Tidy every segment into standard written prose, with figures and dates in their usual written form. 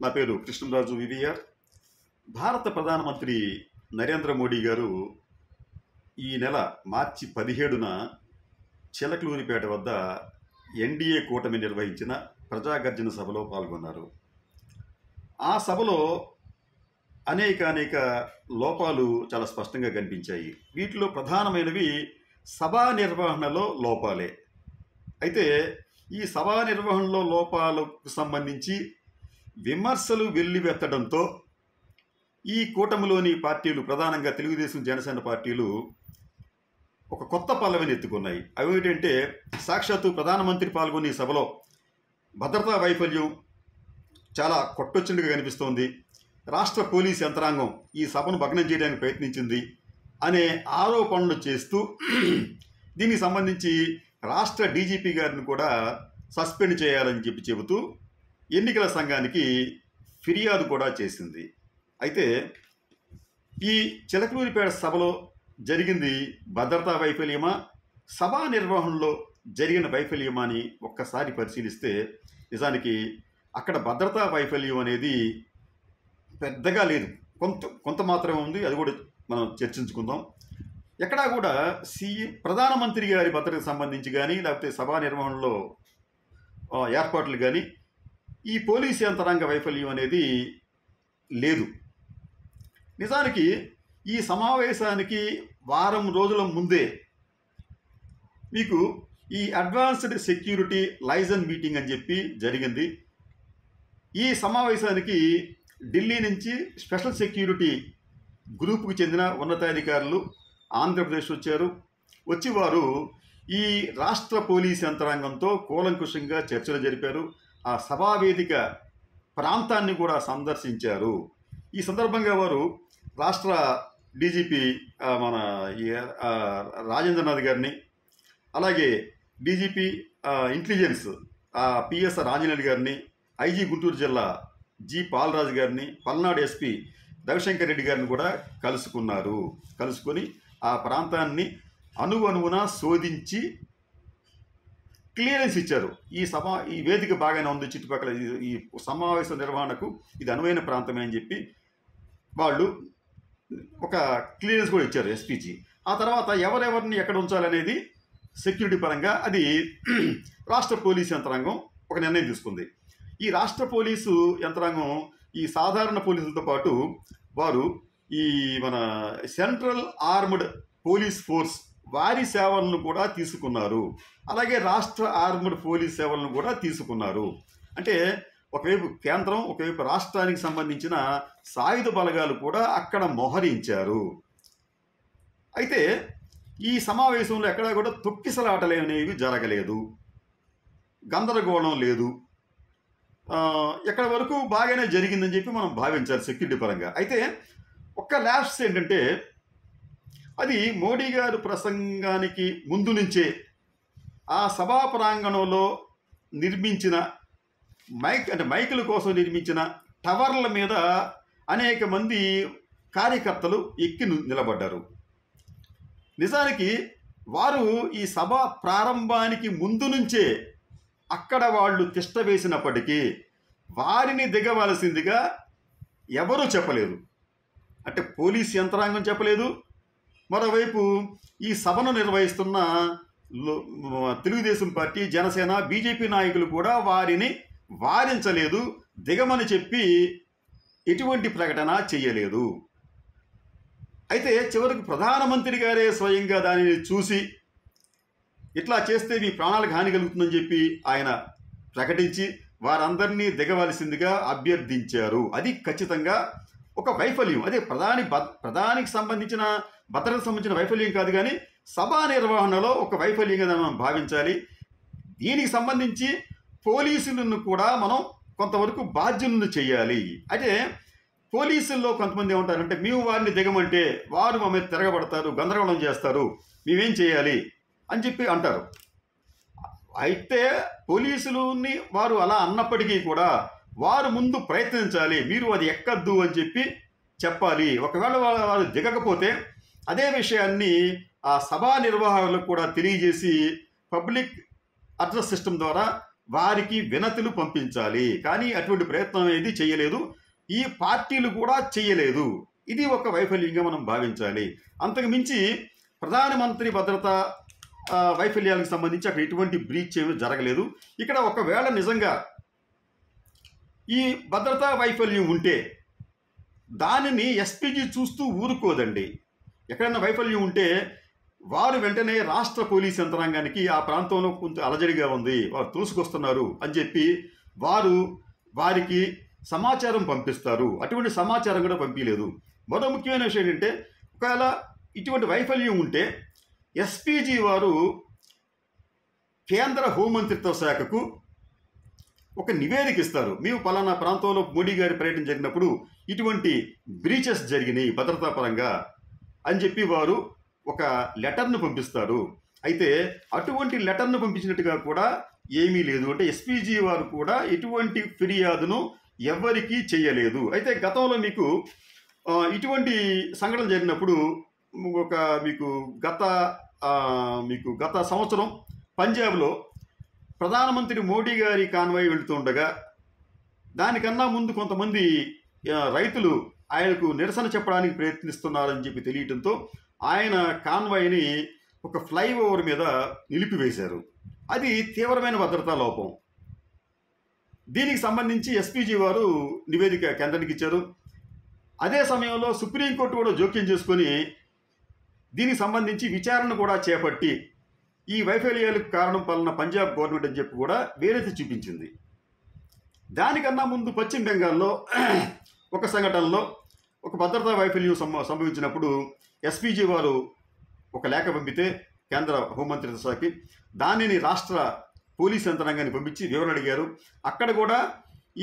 నా పేరు కృష్ణరాజు వివిఆర్. భారత ప్రధానమంత్రి నరేంద్ర మోడీ గారు ఈ నెల మార్చి 17న చిలకలూరిపేట వద్ద ఎన్డీఏ కూటమి నిర్వహించిన ప్రజాగర్జన సభలో పాల్గొన్నారు. ఆ సభలో అనేక లోపాలు చాలా స్పష్టంగా కనిపించాయి. వీటిలో ప్రధానమైనవి సభా నిర్వహణలో లోపాలే. అయితే ఈ సభా నిర్వహణలో లోపాలకు సంబంధించి విమర్శలు వెల్లువెత్తడంతో ఈ కూటమిలోని పార్టీలు, ప్రధానంగా తెలుగుదేశం, జనసేన పార్టీలు ఒక కొత్త పల్లవిని ఎత్తుకున్నాయి. అవి ఏంటంటే, సాక్షాత్తు ప్రధానమంత్రి పాల్గొనే సభలో భద్రతా వైఫల్యం చాలా కొట్టొచ్చినట్టుగా కనిపిస్తోంది, రాష్ట్ర పోలీస్ యంత్రాంగం ఈ సభను భగ్నం చేయడానికి ప్రయత్నించింది అనే ఆరోపణలు చేస్తూ దీనికి సంబంధించి రాష్ట్ర డీజీపీ గారిని కూడా సస్పెండ్ చేయాలని చెబుతూ ఎన్నికల సంఘానికి ఫిర్యాదు కూడా చేసింది. అయితే ఈ చిలకలూరిపేట సభలో జరిగింది భద్రతా వైఫల్యమా, సభా నిర్వహణలో జరిగిన వైఫల్యమా అని ఒక్కసారి పరిశీలిస్తే నిజానికి అక్కడ భద్రతా వైఫల్యం అనేది పెద్దగా లేదు, కొంత మాత్రమే ఉంది. అది కూడా మనం చర్చించుకుందాం. ఎక్కడా కూడా ప్రధానమంత్రి గారి భద్రతకు సంబంధించి కానీ, లేకపోతే సభా నిర్వహణలో ఏర్పాట్లు కానీ ఈ పోలీసు యంత్రాంగ వైఫల్యం అనేది లేదు. నిజానికి ఈ సమావేశానికి వారం రోజుల ముందే మీకు ఈ అడ్వాన్స్డ్ సెక్యూరిటీ లైజన్ మీటింగ్ అని చెప్పి జరిగింది. ఈ సమావేశానికి ఢిల్లీ నుంచి స్పెషల్ సెక్యూరిటీ గ్రూపుకు చెందిన ఉన్నతాధికారులు ఆంధ్రప్రదేశ్ వచ్చారు. వచ్చి వారు ఈ రాష్ట్ర పోలీస్ యంత్రాంగంతో కూలంకుషంగా చర్చలు జరిపారు. ఆ సభావేదిక ప్రాంతాన్ని కూడా సందర్శించారు. ఈ సందర్భంగా వారు రాష్ట్ర డీజీపీ మన రాజేంద్రనాథ్ గారిని, అలాగే డీజీపీ ఇంటెలిజెన్స్ పిఎస్ రాంజనేయులు గారిని, ఐజీ గుంటూరు జిల్లా జి పాలరాజు గారిని, పల్నాడు ఎస్పీ రవిశంకర్ రెడ్డి గారిని కూడా కలుసుకొని ఆ ప్రాంతాన్ని అణువణువున శోధించి క్లియరెన్స్ ఇచ్చారు. ఈ వేదిక బాగానే ఉంది, చుట్టుపక్కల ఈ సమావేశ నిర్వహణకు ఇది అనువైన ప్రాంతమే అని చెప్పి వాళ్ళు ఒక క్లియరెన్స్ కూడా ఇచ్చారు ఎస్పీజీ. ఆ తర్వాత ఎవరెవరిని ఎక్కడ ఉంచాలనేది సెక్యూరిటీ పరంగా అది రాష్ట్ర పోలీసు యంత్రాంగం ఒక నిర్ణయం తీసుకుంది. ఈ రాష్ట్ర పోలీసు యంత్రాంగం ఈ సాధారణ పోలీసులతో పాటు వారు ఈ మన సెంట్రల్ ఆర్మ్డ్ పోలీస్ ఫోర్స్ వారి సేవలను కూడా తీసుకున్నారు. అలాగే రాష్ట్ర ఆర్మ్డ్ పోలీస్ సేవలను కూడా తీసుకున్నారు. అంటే ఒకవైపు కేంద్రం, ఒకవైపు రాష్ట్రానికి సంబంధించిన సాయుధ బలగాలు కూడా అక్కడ మోహరించారు. అయితే ఈ సమావేశంలో ఎక్కడా కూడా తొక్కిసలాటలు అనేవి జరగలేదు, గందరగోళం లేదు, ఎక్కడ వరకు బాగానే జరిగిందని చెప్పి మనం భావించాలి సెక్యూరిటీ పరంగా. అయితే ఒక్క ల్యాప్స్ ఏంటంటే, అది మోడీ గారు ప్రసంగానికి ముందు నుంచే ఆ సభా ప్రాంగణంలో నిర్మించిన మైకుల కోసం నిర్మించిన టవర్ల మీద అనేక మంది కార్యకర్తలు ఎక్కి నిలబడ్డారు. నిజానికి వారు ఈ సభ ప్రారంభానికి ముందు నుంచే అక్కడ వాళ్ళు తిష్ట వేసినప్పటికీ వారిని దిగవలసిందిగా ఎవరూ చెప్పలేదు. అంటే పోలీస్ యంత్రాంగం చెప్పలేదు. మరోవైపు ఈ సభను నిర్వహిస్తున్న తెలుగుదేశం పార్టీ, జనసేన, బీజేపీ నాయకులు కూడా వారిని వారించలేదు, దిగమని చెప్పి ఎటువంటి ప్రకటన చేయలేదు. అయితే చివరికి ప్రధానమంత్రి గారే స్వయంగా దానిని చూసి ఇట్లా చేస్తే మీ ప్రాణాలకు హాని కలుగుతుందని చెప్పి ఆయన ప్రకటించి వారందరినీ దిగవలసిందిగా అభ్యర్థించారు. అది ఖచ్చితంగా ఒక వైఫల్యం. అదే ప్రధానికి సంబంధించిన భద్రతకు సంబంధించిన వైఫల్యం కాదు, కానీ సభా నిర్వహణలో ఒక వైఫల్యంగా మనం భావించాలి. దీనికి సంబంధించి పోలీసులను కూడా మనం కొంతవరకు బాధ్యులను చేయాలి. అయితే పోలీసుల్లో కొంతమంది ఏమంటారంటే, మేము వారిని దిగమంటే వారు మా మీద తిరగబడతారు, గందరగోళం చేస్తారు, మేమేం చేయాలి అని చెప్పి అంటారు. అయితే పోలీసులని వారు అలా అన్నప్పటికీ కూడా వారు ముందు ప్రయత్నించాలి, మీరు అది ఎక్కద్దు అని చెప్పి చెప్పాలి. ఒకవేళ వారు దిగకపోతే అదే విషయాన్ని ఆ సభా నిర్వాహకులకు కూడా తెలియజేసి పబ్లిక్ అడ్రస్ సిస్టమ్ ద్వారా వారికి వినతులు పంపించాలి. కానీ అటువంటి ప్రయత్నం అనేది చేయలేదు. ఈ పార్టీలు కూడా చేయలేదు. ఇది ఒక వైఫల్యంగా మనం భావించాలి. అంతకు మించి ప్రధానమంత్రి భద్రత వైఫల్యాలకు సంబంధించి అక్కడ ఎటువంటి బ్రీచ్ ఏమీ జరగలేదు. ఇక్కడ ఒకవేళ నిజంగా ఈ భద్రతా వైఫల్యం ఉంటే దానిని ఎస్పీజీ చూస్తూ ఊరుకోదండి. ఎక్కడైనా వైఫల్యం ఉంటే వారు వెంటనే రాష్ట్ర పోలీస్ యంత్రాంగానికి ఆ ప్రాంతంలో కొంచెం అలజడిగా ఉంది, వారు తోసుకొస్తున్నారు అని చెప్పి వారికి సమాచారం పంపిస్తారు. అటువంటి సమాచారం కూడా పంపించలేదు. మరో ముఖ్యమైన విషయం ఏంటంటే, ఒకవేళ ఇటువంటి వైఫల్యం ఉంటే ఎస్పీజీ వారు కేంద్ర హోంమంత్రిత్వ శాఖకు ఒక నివేదిక ఇస్తారు. మేము పలానా ప్రాంతంలో మోడీ గారి పర్యటన జరిగినప్పుడు ఇటువంటి బ్రీచెస్ జరిగినాయి భద్రతా పరంగా అని చెప్పి వారు ఒక లెటర్ను పంపిస్తారు. అయితే అటువంటి లెటర్ను పంపించినట్టుగా కూడా ఏమీ లేదు. అంటే ఎస్పీజీ వారు కూడా ఎటువంటి ఫిర్యాదును ఎవరికీ చేయలేదు. అయితే గతంలో మీకు ఇటువంటి సంఘటన జరిగినప్పుడు మీకు గత సంవత్సరం పంజాబ్లో ప్రధానమంత్రి మోడీ గారి కాన్వాయ్ వెళుతుండగా దానికన్నా ముందు కొంతమంది రైతులు ఆయనకు నిరసన చెప్పడానికి ప్రయత్నిస్తున్నారని చెప్పి తెలియటంతో ఆయన కాన్వాయ్ని ఒక ఫ్లైఓవర్ మీద నిలిపివేశారు. అది తీవ్రమైన భద్రతా లోపం. దీనికి సంబంధించి ఎస్పీజీ వారు నివేదిక కేంద్రానికి ఇచ్చారు. అదే సమయంలో సుప్రీంకోర్టు కూడా జోక్యం చేసుకొని దీనికి సంబంధించి విచారణ కూడా చేపట్టి ఈ వైఫల్యాలకు కారణం పలానా పంజాబ్ గవర్నమెంట్ అని చెప్పి కూడా వేరెత్తి చూపించింది. దానికన్నా ముందు పశ్చిమ బెంగాల్లో ఒక సంఘటనలో ఒక భద్రతా వైఫల్యం సంభవించినప్పుడు ఎస్పీజీ వారు ఒక లేఖ పంపితే కేంద్ర హోంమంత్రిత్వ శాఖకి దానిని రాష్ట్ర పోలీస్ యంత్రాంగాన్ని పంపించి వివరణ అడిగారు. అక్కడ కూడా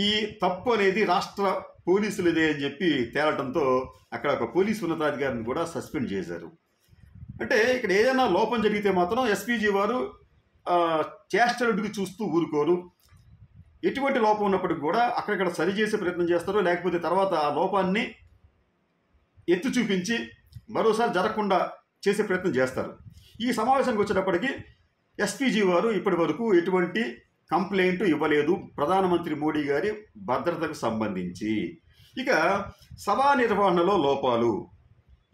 ఈ తప్పు అనేది రాష్ట్ర పోలీసులదే అని చెప్పి తేలటంతో అక్కడ ఒక పోలీసు ఉన్నతాధికారిని కూడా సస్పెండ్ చేశారు. అంటే ఇక్కడ ఏదైనా లోపం జరిగితే మాత్రం ఎస్పీజీ వారు చేష్టలుడికి చూస్తూ ఊరుకోరు. ఎటువంటి లోపం ఉన్నప్పటికీ కూడా అక్కడక్కడ సరిచేసే ప్రయత్నం చేస్తారు. లేకపోతే తర్వాత ఆ లోపాన్ని ఎత్తి చూపించి మరోసారి జరగకుండా చేసే ప్రయత్నం చేస్తారు. ఈ సమావేశానికి వచ్చేటప్పటికి ఎస్పీజీ వారు ఇప్పటి వరకు ఎటువంటి కంప్లైంట్ ఇవ్వలేదు ప్రధానమంత్రి మోడీ గారి భద్రతకు సంబంధించి. ఇక సభా నిర్వహణలో లోపాలు,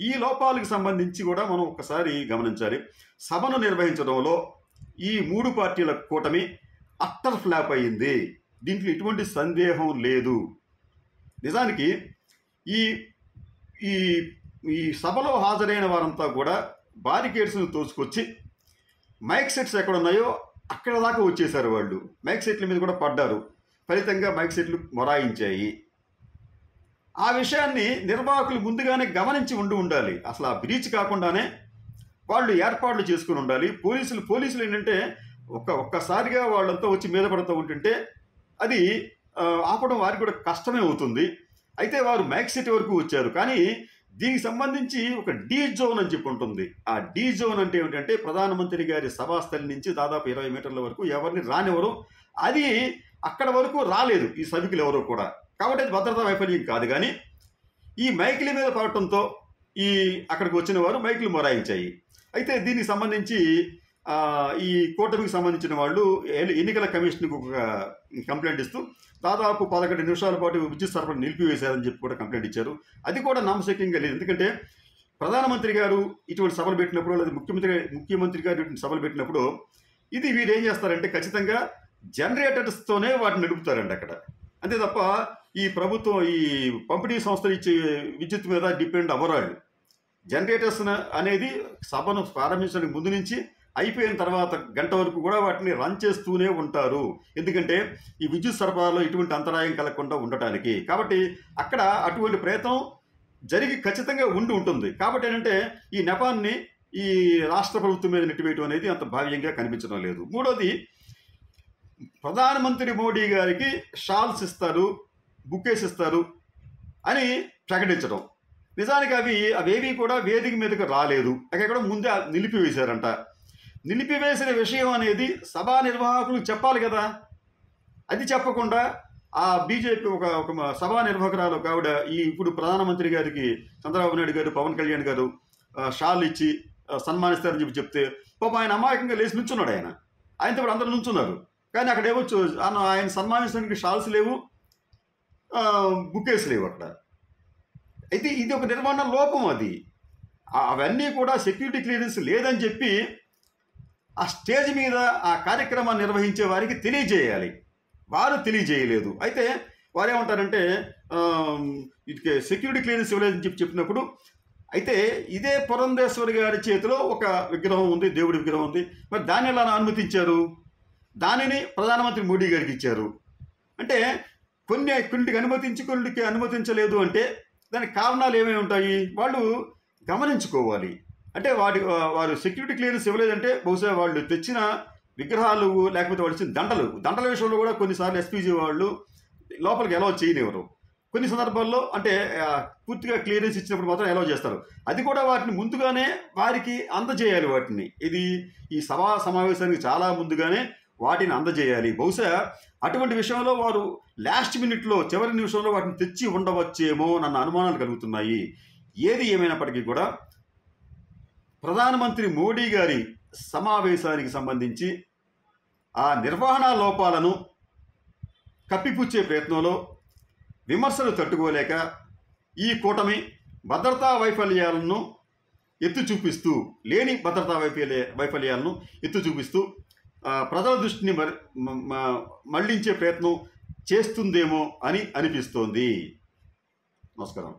ఈ లోపాలకు సంబంధించి కూడా మనం ఒకసారి గమనించాలి. సభను నిర్వహించడంలో ఈ మూడు పార్టీల కూటమి అట్టర్ ఫ్లాప్ అయింది. దీంట్లో ఎటువంటి సందేహం లేదు. నిజానికి ఈ ఈ ఈ సభలో హాజరైన వారంతా కూడా బారికేడ్స్ను తోసుకొచ్చి మైక్ సెట్స్ ఎక్కడ ఉన్నాయో అక్కడ దాకా వచ్చేసారు. వాళ్ళు మైక్ సెట్ల మీద కూడా పడ్డారు. ఫలితంగా మైక్ సెట్లు మొరాయించాయి. ఆ విషయాన్ని నిర్వాహకులు ముందుగానే గమనించి ఉండాలి. అసలు ఆ బ్రీచ్ కాకుండానే వాళ్ళు ఏర్పాట్లు చేసుకుని ఉండాలి. పోలీసులు ఏంటంటే ఒక్కసారిగా వాళ్ళంతా వచ్చి మీద పడుతూ ఉంటుంటే అది ఆపడం వారికి కూడా కష్టమే అవుతుంది. అయితే వారు మైక్ సెట్ వరకు వచ్చారు. కానీ దీనికి సంబంధించి ఒక డీ జోన్ అని చెప్పి ఉంటుంది. ఆ డీ జోన్ అంటే ఏమిటంటే ప్రధానమంత్రి గారి సభాస్థలి నుంచి దాదాపు 20 మీటర్ల వరకు ఎవరిని రానివ్వరు. అది అక్కడ వరకు రాలేదు ఈ సభికులు ఎవరో కూడా. కాబట్టి అది భద్రతా వైఫల్యం కాదు. కానీ ఈ మైకుల మీద పడటంతో అక్కడికి వచ్చిన వారు మైకులు మొరాయించాయి. అయితే దీనికి సంబంధించి ఈ కూటమికి సంబంధించిన వాళ్ళు ఎన్నికల కమిషన్కు ఒక కంప్లైంట్ ఇస్తూ దాదాపు 11 నిమిషాల పాటు విద్యుత్ సరఫరా నిలిపివేశారని చెప్పి కూడా కంప్లైంట్ ఇచ్చారు. అది కూడా నామశక్యంగా లేదు. ఎందుకంటే ప్రధానమంత్రి గారు ఇటువంటి సభలు పెట్టినప్పుడు లేదా ముఖ్యమంత్రి గారు ఇటువంటి సభలు పెట్టినప్పుడు వీరు ఏం చేస్తారంటే ఖచ్చితంగా జనరేటర్స్తోనే వాటిని నడుపుతారండి అక్కడ. అంతే తప్ప ఈ ప్రభుత్వం ఈ పంపిణీ సంస్థలు ఇచ్చే విద్యుత్ మీద డిపెండ్ అవ్వరాళ్ళు. జనరేటర్స్ అనేది సభను ప్రారంభించడానికి ముందు నుంచి అయిపోయిన తర్వాత గంట వరకు కూడా వాటిని రన్ చేస్తూనే ఉంటారు. ఎందుకంటే ఈ విద్యుత్ సరఫరాలో ఎటువంటి అంతరాయం కలగకుండా ఉండటానికి. కాబట్టి అక్కడ అటువంటి ప్రయత్నం జరిగి ఖచ్చితంగా ఉంటుంది. కాబట్టి ఏంటంటే ఈ నెపాన్ని ఈ రాష్ట్ర ప్రభుత్వం మీద నెట్టివేయటం అనేది అంత భావ్యంగా కనిపించడం లేదు. మూడోది, ప్రధానమంత్రి మోడీ గారికి షాల్స్ ఇస్తారు, బుకేస్ ఇస్తారు అని ప్రకటించడం. నిజానికి అవేవి కూడా వేదిక మీదకి రాలేదు. అక్కడ ముందే నిలిపివేశారంట. నిలిపివేసిన విషయం అనేది సభా నిర్వాహకులు చెప్పాలి కదా. అది చెప్పకుండా ఆ బీజేపీ ఒక సభా నిర్వాహకురాలు ఆవిడ ఇప్పుడు ప్రధానమంత్రి గారికి చంద్రబాబు నాయుడు గారు, పవన్ కళ్యాణ్ గారు షాల్ ఇచ్చి సన్మానిస్తారని చెప్తే పాప ఆయన అమాయకంగా లేచి నుంచున్నాడు. ఆయనతో అందరూ నుంచున్నారు. కానీ అక్కడేమో ఆయన సన్మానించడానికి షాల్స్ లేవు, బుకేస్ లేవు అక్కడ. అయితే ఇది ఒక నిర్మాణ లోపం. అది అవన్నీ కూడా సెక్యూరిటీ క్లియరెన్స్ లేదని చెప్పి ఆ స్టేజ్ మీద ఆ కార్యక్రమాన్ని నిర్వహించే వారికి తెలియజేయాలి. వారు తెలియజేయలేదు. అయితే వారు ఏమంటారంటే ఇటుకే సెక్యూరిటీ క్లియరెన్స్ ఇవ్వలేదని చెప్పినప్పుడు, అయితే ఇదే పురంధేశ్వరి గారి చేతిలో ఒక విగ్రహం ఉంది, దేవుడి విగ్రహం ఉంది, మరి దాన్ని ఎలా అనుమతించారు? దానిని ప్రధానమంత్రి మోడీ గారికి ఇచ్చారు. అంటే కొన్నిటికి అనుమతించి కొన్నిటికి అనుమతించలేదు అంటే దానికి కారణాలు ఏమేమి ఉంటాయి వాళ్ళు గమనించుకోవాలి. అంటే వారు సెక్యూరిటీ క్లియరెన్స్ ఇవ్వలేదంటే బహుశా వాళ్ళు తెచ్చిన విగ్రహాలు లేకపోతే వాళ్ళు ఇచ్చిన దండల విషయంలో కూడా కొన్నిసార్లు ఎస్పీజీ వాళ్ళు లోపలికి అలౌ చేయనివ్వరు. కొన్ని సందర్భాల్లో అంటే పూర్తిగా క్లియరెన్స్ ఇచ్చినప్పుడు మాత్రం అలౌ చేస్తారు. అది కూడా వాటిని ముందుగానే వారికి అందజేయాలి. వాటిని ఈ సమావేశానికి చాలా ముందుగానే వాటిని అందజేయాలి. బహుశా అటువంటి విషయంలో వారు లాస్ట్ మినిట్లో చివరి నిమిషంలో వాటిని తెచ్చి ఉండవచ్చేమో నన్న అనుమానాలు కలుగుతున్నాయి. ఏది ఏమైనప్పటికీ కూడా ప్రధానమంత్రి మోడీ గారి సమావేశానికి సంబంధించి ఆ నిర్వహణ లోపాలను కప్పిపుచ్చే ప్రయత్నంలో విమర్శలు తట్టుకోలేక ఈ కూటమి భద్రతా వైఫల్యాలను ఎత్తి చూపిస్తూ లేని భద్రతా వైఫల్యాలను ఎత్తి చూపిస్తూ ప్రజల దృష్టిని మళ్లించే ప్రయత్నం చేస్తుందేమో అని అనిపిస్తోంది. నమస్కారం.